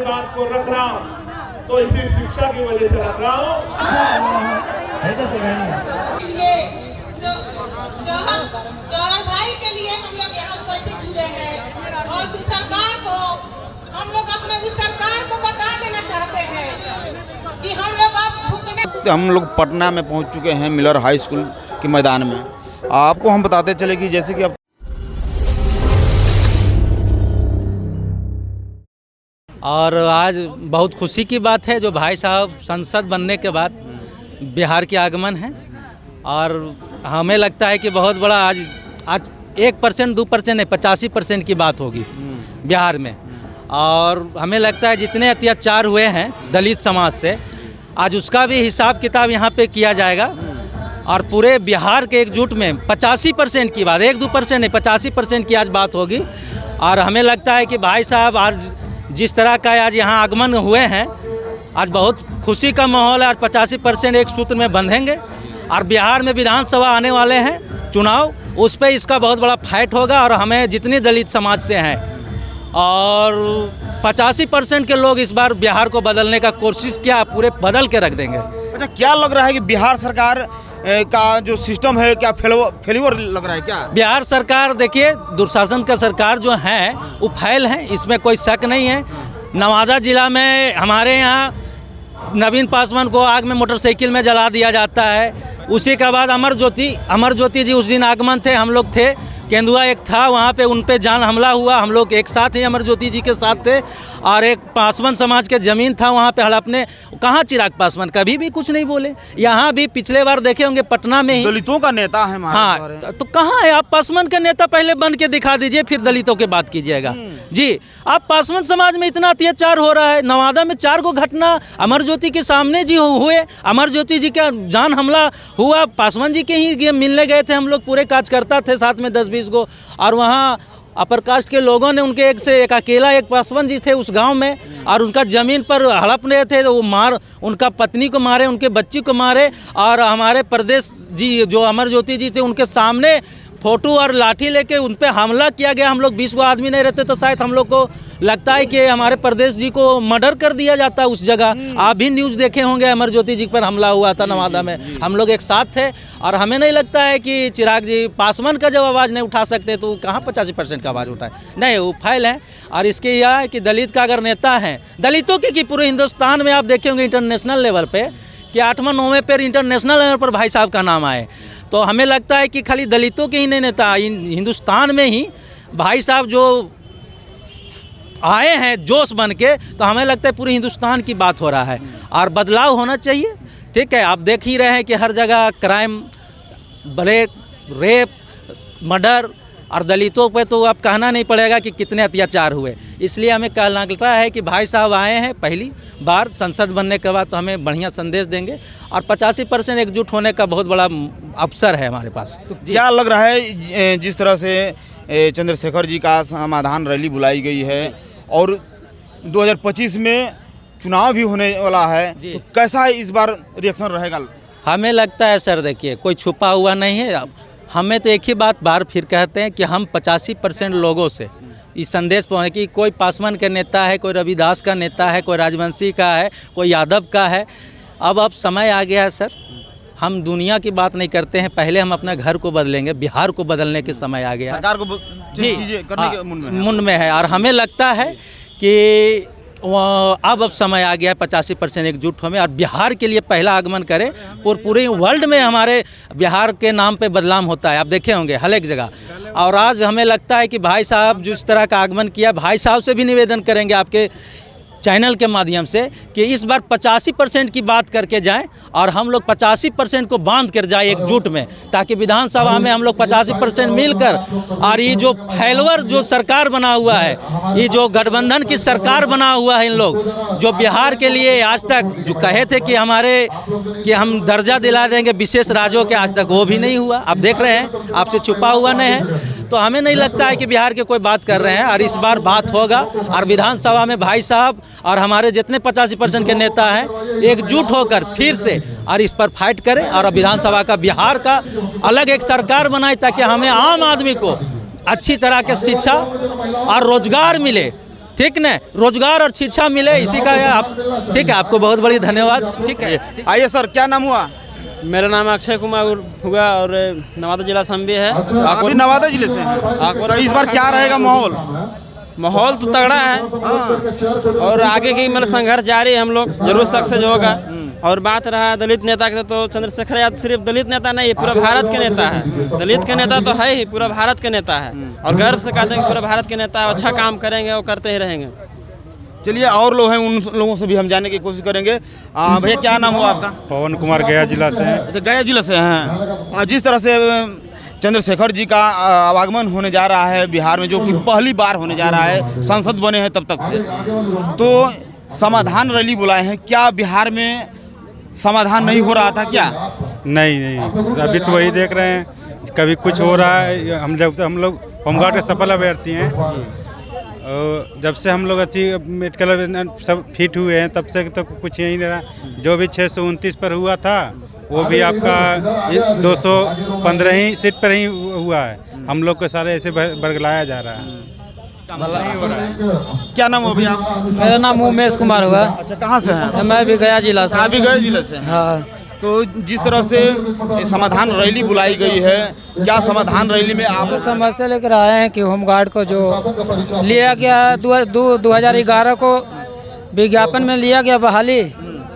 अपनी बात को रख रहा हूँ तो इसी शिक्षा की वजह से रख रहा हूँ। ये जौहर भाई के लिए हम लोग यहाँ उपस्थित हुए हैं और इस सरकार को हम लोग अपने इस सरकार को बता देना चाहते हैं कि हम लोग अब झुकने। हम लोग पटना में पहुँच चुके हैं मिलर हाई स्कूल के मैदान में। आपको हम बताते चले कि जैसे कि और आज बहुत खुशी की बात है जो भाई साहब संसद बनने के बाद बिहार के आगमन है और हमें लगता है कि बहुत बड़ा आज 1% 2% नहीं 85% की बात होगी बिहार में। और हमें लगता है जितने अत्याचार हुए हैं दलित समाज से आज उसका भी हिसाब किताब यहाँ पे किया जाएगा और पूरे बिहार के एकजुट में 85% की बात 1-2% नहीं 85% की आज बात होगी। और हमें लगता है कि भाई साहब आज जिस तरह का आज यहाँ आगमन हुए हैं आज बहुत खुशी का माहौल है। आज 85% एक सूत्र में बंधेंगे और बिहार में विधानसभा आने वाले हैं चुनाव, उस पर इसका बहुत बड़ा फाइट होगा। और हमें जितनी दलित समाज से हैं और 85% के लोग इस बार बिहार को बदलने का कोशिश किया, पूरे बदल के रख देंगे। अच्छा, क्या लग रहा है कि बिहार सरकार का जो सिस्टम है क्या फेल्योर लग रहा है क्या? बिहार सरकार देखिए दुशासन का सरकार जो है वो फैल है, इसमें कोई शक नहीं है। नवादा जिला में हमारे यहाँ नवीन पासवान को आग में मोटरसाइकिल में जला दिया जाता है। उसी के बाद अमर ज्योति जी उस दिन आगमन थे, हम लोग थे, केंदुआ एक था वहाँ पे, उन पे जान हमला हुआ, हम लोग एक साथ ही अमर ज्योति जी के साथ थे। और एक पासवान समाज के ज़मीन था वहाँ पे हड़पने, कहाँ चिराग पासवान कभी भी कुछ नहीं बोले। यहाँ भी पिछले बार देखे होंगे पटना में ही दलितों का नेता है। हाँ, तो कहाँ है? आप पासवान का नेता पहले बन के दिखा दीजिए, फिर दलितों की बात कीजिएगा जी। आप पासवान समाज में इतना अत्याचार हो रहा है, नवादा में 4 गो घटना अमर ज्योति के सामने जी हुए, अमर ज्योति जी का जान हमला हुआ, पासवान जी के ही मिलने गए थे हम लोग, पूरे कार्यकर्ता थे साथ में 10-20 गो। और वहाँ अपर कास्ट के लोगों ने उनके एक अकेला एक पासवान जी थे उस गांव में और उनका ज़मीन पर हड़प रहे थे, तो वो उनका पत्नी को मारे, उनके बच्ची को मारे। और हमारे प्रदेश जी जो अमर ज्योति जी थे उनके सामने फोटो और लाठी लेके उन पे हमला किया गया। हम लोग 20 गो आदमी नहीं रहते तो शायद हम लोग को लगता है कि हमारे प्रदेश जी को मर्डर कर दिया जाता उस जगह। आप भी न्यूज़ देखे होंगे, अमर ज्योति जी पर हमला हुआ था नवादा में, हम लोग एक साथ थे। और हमें नहीं लगता है कि चिराग जी पासवान का जब आवाज़ नहीं उठा सकते तो कहाँ 85% का आवाज़ उठाए, नहीं वो फाइल है। और इसके यह है कि दलित का अगर नेता है, दलितों की कि पूरे हिंदुस्तान में आप देखे होंगे इंटरनेशनल लेवल पर कि 8वां-9वें पर इंटरनेशनल लेवल पर भाई साहब का नाम आए, तो हमें लगता है कि खाली दलितों के ही नहीं नेता, हिंदुस्तान में ही भाई साहब जो आए हैं जोश बन के, तो हमें लगता है पूरे हिंदुस्तान की बात हो रहा है और बदलाव होना चाहिए। ठीक है, आप देख ही रहे हैं कि हर जगह क्राइम, रेप, मर्डर, और दलितों पे तो अब कहना नहीं पड़ेगा कि कितने अत्याचार हुए। इसलिए हमें कहना लगता है कि भाई साहब आए हैं पहली बार संसद बनने के बाद, तो हमें बढ़िया संदेश देंगे और 85% एकजुट होने का बहुत बड़ा अवसर है हमारे पास। तो क्या लग रहा है जिस तरह से चंद्रशेखर जी का समाधान रैली बुलाई गई है और 2025 में चुनाव भी होने वाला है, तो कैसा है इस बार रिएक्शन रहेगा? हमें लगता है सर, देखिए कोई छुपा हुआ नहीं है। हमें तो एक ही बात बार फिर कहते हैं कि हम 85% लोगों से इस संदेश पहुँचे कि कोई पासवान का नेता है, कोई रविदास का नेता है, कोई राजवंशी का है, कोई यादव का है। अब समय आ गया है सर, हम दुनिया की बात नहीं करते हैं, पहले हम अपना घर को बदलेंगे, बिहार को बदलने के समय आ गया। सरकार को चीज़ें करने के मुन में है और हमें लगता है कि अब समय आ गया है 85% एकजुट होने और बिहार के लिए पहला आगमन करें। पूरे वर्ल्ड में हमारे बिहार के नाम पे बदलाव होता है, आप देखे होंगे हर एक जगह। और आज हमें लगता है कि भाई साहब जिस तरह का आगमन किया, भाई साहब से भी निवेदन करेंगे आपके चैनल के माध्यम से कि इस बार 85% की बात करके जाएं और हम लोग 85% को बांध कर जाए एकजुट में, ताकि विधानसभा में हम लोग 85% मिलकर और ये जो फैलवर जो सरकार बना हुआ है, ये जो गठबंधन की सरकार बना हुआ है, इन लोग जो बिहार के लिए आज तक जो कहे थे कि हम दर्जा दिला देंगे विशेष राज्यों के, आज तक वो भी नहीं हुआ। आप देख रहे हैं, आपसे छुपा हुआ नहीं है। तो हमें नहीं लगता है कि बिहार के कोई बात कर रहे हैं और इस बार बात होगा और विधानसभा में भाई साहब और हमारे जितने 85% के नेता हैं एकजुट होकर फिर से और इस पर फाइट करें और विधानसभा का बिहार का अलग एक सरकार बनाए, ताकि हमें आम आदमी को अच्छी तरह के शिक्षा और रोजगार मिले। ठीक न, रोजगार और शिक्षा मिले, इसी का आप ठीक है। आपको बहुत बड़ी धन्यवाद। ठीक है, आइए सर, क्या नाम हुआ? मेरा नाम अक्षय कुमार हुआ और नवादा जिला संबी है। आप भी नवादा जिले से हैं? तो इस बार क्या रहेगा माहौल? माहौल तो तगड़ा है और आगे की मतलब संघर्ष जारी है, हम लोग जरूर सक्सेस होगा। और बात रहा दलित नेता के, तो चंद्रशेखर यादव सिर्फ दलित नेता नहीं, पूरा भारत के नेता है। दलित के नेता तो है ही, पूरा भारत के नेता है और गर्व से कहते हैं कि पूरा भारत के नेता अच्छा काम करेंगे और करते ही रहेंगे। चलिए, और लोग हैं, उन लोगों से भी हम जानने की कोशिश करेंगे। भैया क्या नाम हुआ आपका? पवन कुमार, गया जिला से हैं। अच्छा, गया जिला से हैं। जिस तरह से चंद्रशेखर जी का आवागमन होने जा रहा है बिहार में, जो कि पहली बार होने जा रहा है, सांसद बने हैं तब तक से, तो समाधान रैली बुलाए हैं। क्या बिहार में समाधान नहीं हो रहा था क्या? नहीं, अभी तो वही देख रहे हैं, कभी कुछ हो रहा है। हम लोग होमगार्ड के सफल अभ्यर्थी हैं और जब से हम लोग अच्छी मेडिकल सब फिट हुए हैं तब से तो कुछ यही नहीं रहा। जो भी 629 पर हुआ था वो भी आपका 215 ही सीट पर ही हुआ है। हम लोग को सारे ऐसे बरगलाया जा रहा है, नहीं हो रहा है। क्या नाम हो भैया? मेरा नाम उमेश कुमार हुआ। अच्छा, कहाँ से हैं? मैं भी गया जिला से। आप भी गया जिले से हैं? हाँ। तो जिस तरह से समाधान रैली बुलाई गई है, क्या समाधान रैली में आप समस्या लेकर आए हैं कि होमगार्ड को जो लिया गया 2011 को विज्ञापन में लिया गया बहाली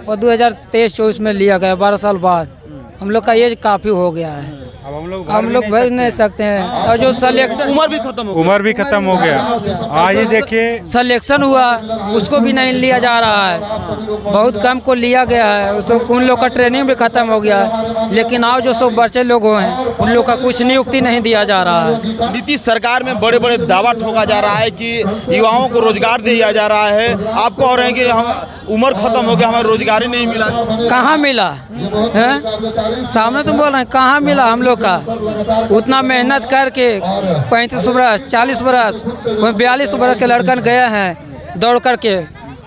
और 2023-24 में लिया गया 12 साल बाद। हम लोग का एज काफ़ी हो गया है, अब हम लोग भर नहीं सकते हैं। और जो सिलेक्शन उम्र भी खत्म हो गया। आज ये देखिए, सिलेक्शन हुआ उसको भी नहीं लिया जा रहा है, बहुत कम को लिया गया है। उसको उन लोग का ट्रेनिंग भी खत्म हो गया है। लेकिन आओ जो सब बच्चे लोग हैं उन लोग का कुछ नियुक्ति नहीं दिया जा रहा है। नीतीश सरकार में बड़े बड़े दावा ठोका जा रहा है कि युवाओं को रोजगार दिया जा रहा है। आप कह रहे हैं कि हम उम्र खत्म हो गया, हमें रोजगार ही नहीं मिला। कहाँ मिला है? सामने तुम बोल रहे हैं कहाँ मिला हम लोग का? उतना मेहनत करके 35 बरस 40 बरस 42 बरस के लड़कन गए हैं दौड़ करके,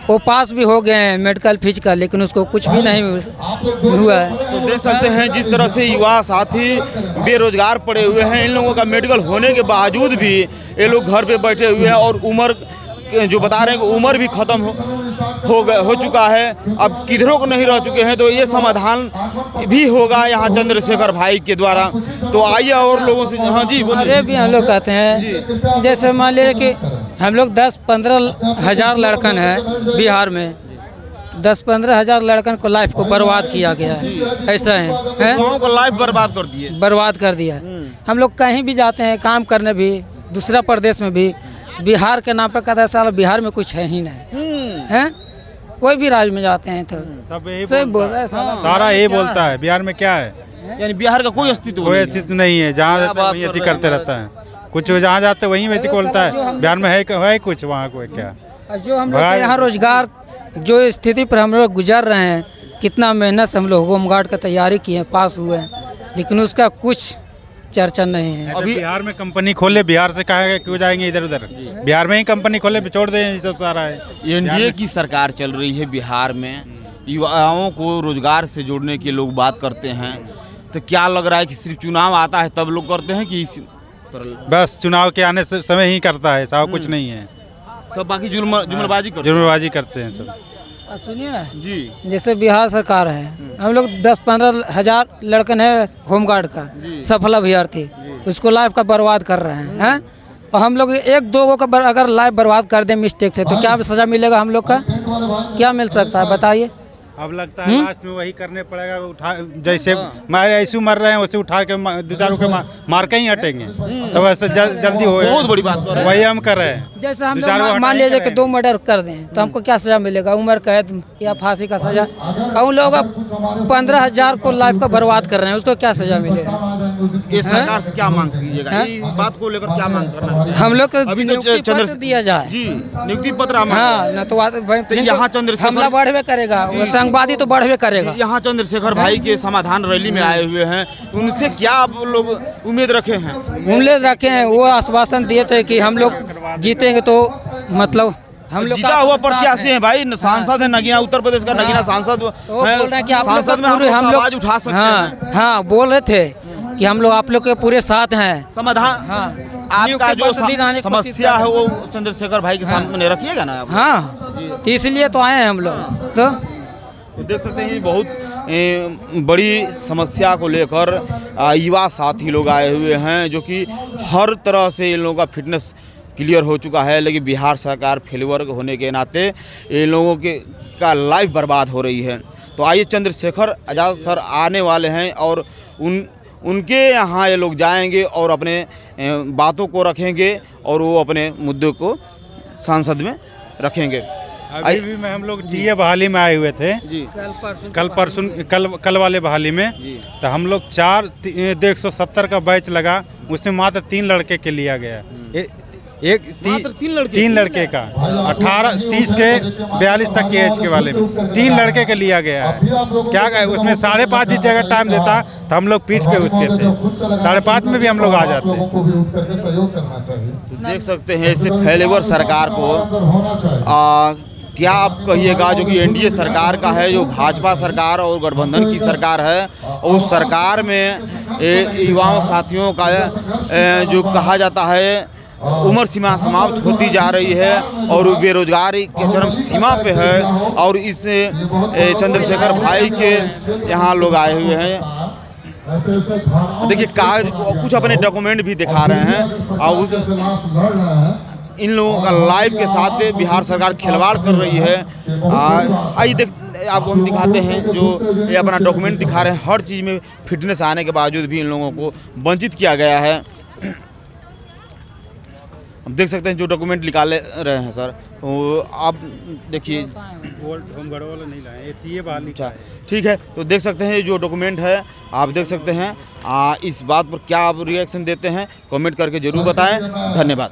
वो पास भी हो गए हैं मेडिकल फिजिकल, लेकिन उसको कुछ भी नहीं हुआ है। तो देख सकते हैं जिस तरह से युवा साथी बेरोजगार पड़े हुए हैं। इन लोगों का मेडिकल होने के बावजूद भी ये लोग घर पे बैठे हुए हैं और उम्र जो बता रहे हैं कि उम्र भी खत्म हो चुका है, अब किधरों को नहीं रह चुके हैं। तो ये समाधान भी होगा यहाँ चंद्रशेखर भाई के द्वारा। तो आइए और लोगों से। हाँ जी बोलिए। अरे भी हम लोग कहते हैं, जैसे मान लीजिए कि हम लोग 10-15 हज़ार लड़कन है बिहार में, 10-15 हज़ार लड़कन को लाइफ को बर्बाद किया गया है। ऐसा है लोगों को लाइफ बर्बाद कर दिया। हम लोग कहीं भी जाते हैं काम करने भी, दूसरा प्रदेश में भी, बिहार के नाम पर कहता है साला बिहार में कुछ है ही नहीं है। कोई भी राज्य में जाते हैं तो सब बोलता है, सारा यही बोलता है बिहार में क्या है। यानी बिहार का कोई अस्तित्व नहीं है। जहाँ वही करते रहता है, कुछ जहाँ जाते वहीं वही बोलता है। बिहार में है कुछ, वहाँ को क्या। जो हम लोग यहाँ रोजगार जो स्थिति पर हम लोग गुजर रहे हैं, कितना मेहनत से हम लोग होमगार्ड का तैयारी किए, पास हुए हैं, लेकिन उसका कुछ चर्चा नहीं है। अभी बिहार में कंपनी खोले, बिहार से कहा क्यों जाएंगे इधर उधर? बिहार में ही कंपनी खोले, छोड़ दें ये सब सारा है। एनडीए की सरकार चल रही है बिहार में, युवाओं को रोजगार से जोड़ने की लोग बात करते हैं। तो क्या लग रहा है कि सिर्फ चुनाव आता है तब लोग करते हैं कि बस चुनाव के आने से समय ही करता है, सब कुछ नहीं है, सब बाकी जुल्मबाजी करते हैं सब। सुनिए ना जी, जैसे बिहार सरकार है, हम लोग 10-15 हज़ार लड़कन है होमगार्ड का सफल अभ्यर्थी, उसको लाइफ का बर्बाद कर रहे हैं। और हम लोग 1-2 का अगर लाइफ बर्बाद कर दे मिस्टेक से, तो क्या सजा मिलेगा हम लोग का? क्या मिल सकता है बताइए? अब लगता है लास्ट में वही करने पड़ेगा। उठा जैसे ऐसे मर रहे हैं वैसे उठा के 2-4 रुपये मार के ही हटेंगे, तो वैसे जल्दी हो। बहुत बड़ी बात कर रहे हैं। वही हम कर रहे हैं। जैसे हम लोग मान लीजिए कि 2 मर्डर कर दें तो हमको क्या सजा मिलेगा? उम्र कैद या फांसी का सजा। और उन लोग 15,000 को लाइफ का बर्बाद कर रहे हैं, उसको क्या सजा मिलेगा? ये सरकार से क्या मांग कीजिएगा? इस बात को लेकर क्या मांग करना? हम लोग को नियुक्ति पत्र दिया जाए। जी, नियुक्ति पत्र। हाँ, न तो यहाँ चंद्रशेखर हमला बढ़वे करेगा, आतंकवादी तो बढ़वे करेगा। यहाँ चंद्रशेखर भाई के समाधान रैली में आए हुए हैं, उनसे क्या आप लोग उम्मीद रखे हैं? उम्मीद रखे हैं, वो आश्वासन दिए थे कि हम लोग जीतेंगे, तो मतलब हम लोग जीता हुआ प्रत्याशी है भाई, सांसद है नगीना, उत्तर प्रदेश का नगीना सांसद बोल रहे हैं कि आप सांसद में हम लोग आवाज उठा सकते हैं। हाँ, बोल रहे थे कि हम लोग आप लोग के पूरे साथ हैं। समाधान हाँ, आपका जो दिलाने की कोशिश समस्या कर है रहे वो चंद्रशेखर भाई के सामने रखिएगा ना आप? हाँ, इसलिए तो आए हैं हम लोग। तो देख सकते हैं ये बहुत बड़ी समस्या को लेकर युवा साथी लोग आए हुए हैं, जो कि हर तरह से इन लोगों का फिटनेस क्लियर हो चुका है, लेकिन बिहार सरकार फेलवर होने के नाते इन लोगों के का लाइफ बर्बाद हो रही है। तो आइए चंद्रशेखर आज़ाद सर आने वाले हैं और उनके यहाँ ये लोग जाएंगे और अपने बातों को रखेंगे और वो अपने मुद्दों को संसद में रखेंगे। अभी भी हम लोग टीए बहाली में आए हुए थे जी, कल वाले बहाली में जी। तो हम लोग 170 का बैच लगा, उसमें मात्र 3 लड़के के लिया गया। तीन लड़के का 18 30 के 42 तक के एज के वाले में 3 लड़के के लिया गया है। क्या कहे, उसमें 5:30 भी अगर टाइम देता तो हम लोग पीठ पे उसके थे, 5:30 में भी हम लोग आ जाते। देख सकते हैं ऐसे फेलेवर सरकार को क्या आप कहिएगा, जो कि एनडीए सरकार का है, जो भाजपा सरकार और गठबंधन की सरकार है, और उस सरकार में युवाओं साथियों का जो कहा जाता है उम्र सीमा समाप्त होती जा रही है और बेरोजगारी के चरम सीमा पे है, और इस चंद्रशेखर भाई के यहाँ लोग आए हुए हैं। देखिए कागज कुछ अपने डॉक्यूमेंट भी दिखा रहे हैं और इन लोगों का लाइफ के साथ बिहार सरकार खिलवाड़ कर रही है। आइए आपको हम दिखाते हैं जो ये अपना डॉक्यूमेंट दिखा रहे हैं। हर चीज़ में फिटनेस आने के बावजूद भी इन लोगों को वंचित किया गया है। हम देख सकते हैं जो डॉक्यूमेंट निकाले रहे हैं सर, तो आप देखिए होमगार्ड वाला नहीं लाए, ये टीए बहाली का है। ठीक है, तो देख सकते हैं जो डॉक्यूमेंट है आप देख सकते हैं। इस बात पर क्या आप रिएक्शन देते हैं कमेंट करके जरूर बताएं। धन्यवाद।